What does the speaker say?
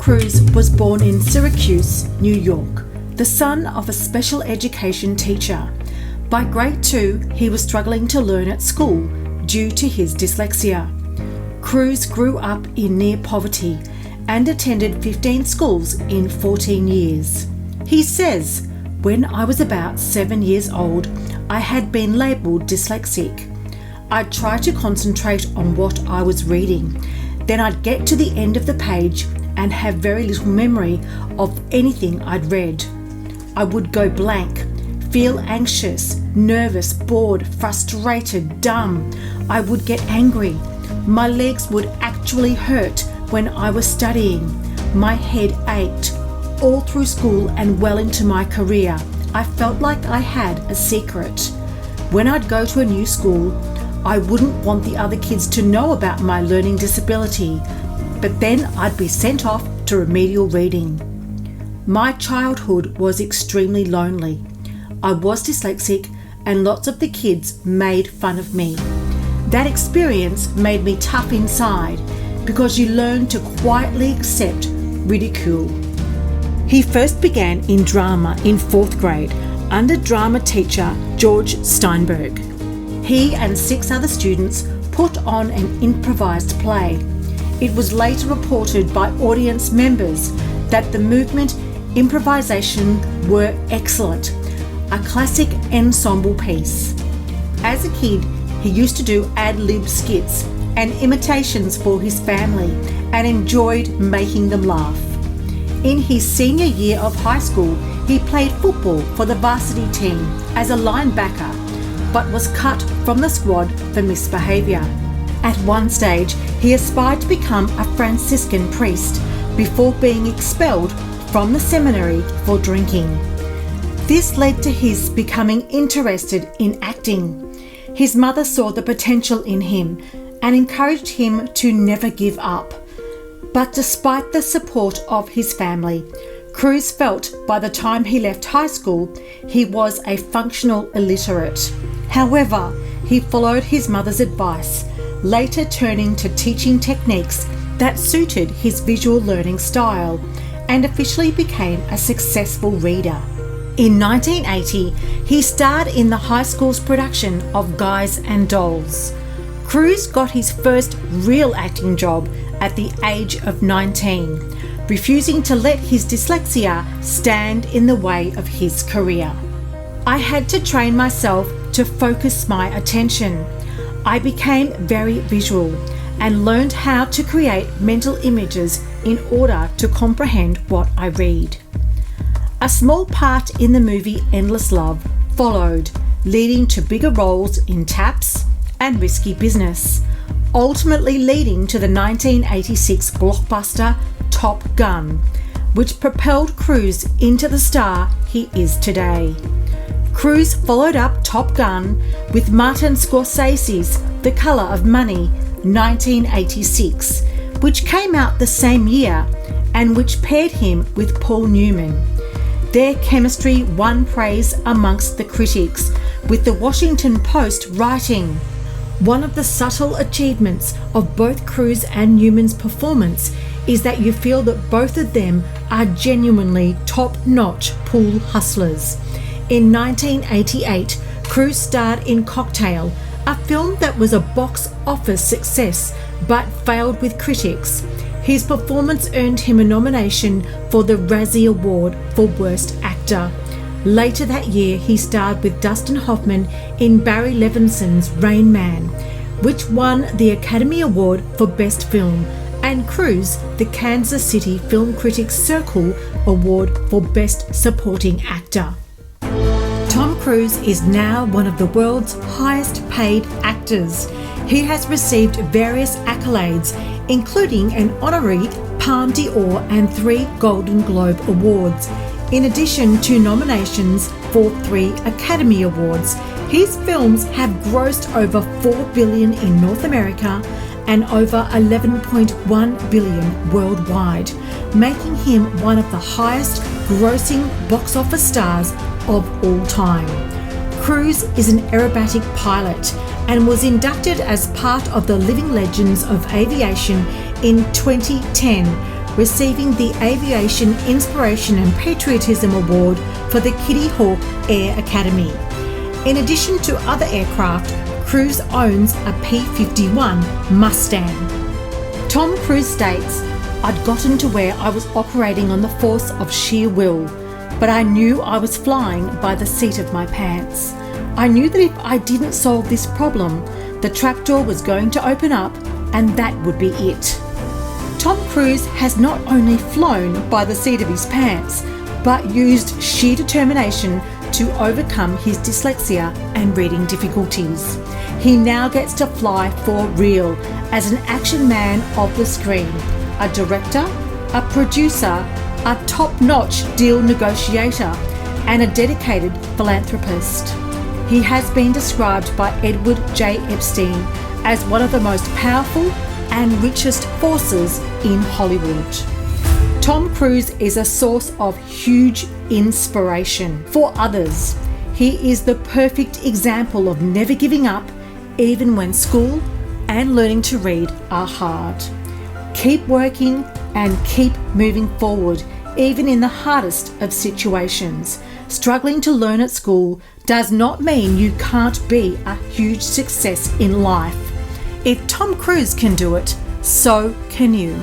Cruise was born in Syracuse, New York, the son of a special education teacher. By grade 2, he was struggling to learn at school due to his dyslexia. Cruise grew up in near poverty and attended 15 schools in 14 years. He says, "When I was about 7 years old, I had been labelled dyslexic. I'd try to concentrate on what I was reading. Then I'd get to the end of the page and have very little memory of anything I'd read. I would go blank, feel anxious, nervous, bored, frustrated, dumb. I would get angry. My legs would actually hurt when I was studying. My head ached. All through school and well into my career, I felt like I had a secret. When I'd go to a new school, I wouldn't want the other kids to know about my learning disability, but then I'd be sent off to remedial reading. My childhood was extremely lonely. I was dyslexic and lots of the kids made fun of me. That experience made me tough inside because you learn to quietly accept ridicule." He first began in drama in 4th grade under drama teacher George Steinberg. He and 6 other students put on an improvised play. It was later reported by audience members that the movement improvisation were excellent, a classic ensemble piece. As a kid, he used to do ad-lib skits and imitations for his family and enjoyed making them laugh. In his senior year of high school, he played football for the varsity team as a linebacker, but was cut from the squad for misbehaviour. At one stage, he aspired to become a Franciscan priest before being expelled from the seminary for drinking. This led to his becoming interested in acting. His mother saw the potential in him and encouraged him to never give up. But despite the support of his family, Cruise felt by the time he left high school, he was a functional illiterate. However, he followed his mother's advice, later turning to teaching techniques that suited his visual learning style, and officially became a successful reader. In 1980, he starred in the high school's production of Guys and Dolls. Cruise got his first real acting job at the age of 19, refusing to let his dyslexia stand in the way of his career. "I had to train myself to focus my attention. I became very visual and learned how to create mental images in order to comprehend what I read." A small part in the movie Endless Love followed, leading to bigger roles in Taps and Risky Business, ultimately leading to the 1986 blockbuster Top Gun, which propelled Cruise into the star he is today. Cruise followed up Top Gun with Martin Scorsese's The Colour of Money, 1986, which came out the same year and which paired him with Paul Newman. Their chemistry won praise amongst the critics, with the Washington Post writing, "One of the subtle achievements of both Cruise and Newman's performance is that you feel that both of them are genuinely top-notch pool hustlers." In 1988, Cruise starred in Cocktail, a film that was a box office success but failed with critics. His performance earned him a nomination for the Razzie Award for Worst Actor. Later that year, he starred with Dustin Hoffman in Barry Levinson's Rain Man, which won the Academy Award for Best Film, and Cruise the Kansas City Film Critics Circle Award for Best Supporting Actor. Tom Cruise is now one of the world's highest paid actors. He has received various accolades, including an honorary Palme d'Or and 3 Golden Globe Awards, in addition to nominations for 3 Academy Awards. His films have grossed over $4 billion in North America and over $11.1 billion worldwide, making him one of the highest grossing box office stars of all time. Cruise is an aerobatic pilot and was inducted as part of the Living Legends of Aviation in 2010, receiving the Aviation Inspiration and Patriotism Award for the Kitty Hawk Air Academy. In addition to other aircraft, Cruise owns a P-51 Mustang. Tom Cruise states, "I'd gotten to where I was operating on the force of sheer will, but I knew I was flying by the seat of my pants. I knew that if I didn't solve this problem, the trapdoor was going to open up and that would be it." Tom Cruise has not only flown by the seat of his pants, but used sheer determination to overcome his dyslexia and reading difficulties. He now gets to fly for real as an action man of the screen, a director, a producer, a top-notch deal negotiator, and a dedicated philanthropist. He has been described by Edward Jay Epstein as one of the most powerful and richest forces in Hollywood. Tom Cruise is a source of huge inspiration for others. He is the perfect example of never giving up, even when school and learning to read are hard. Keep working and keep moving forward, even in the hardest of situations. Struggling to learn at school does not mean you can't be a huge success in life. If Tom Cruise can do it, so can you.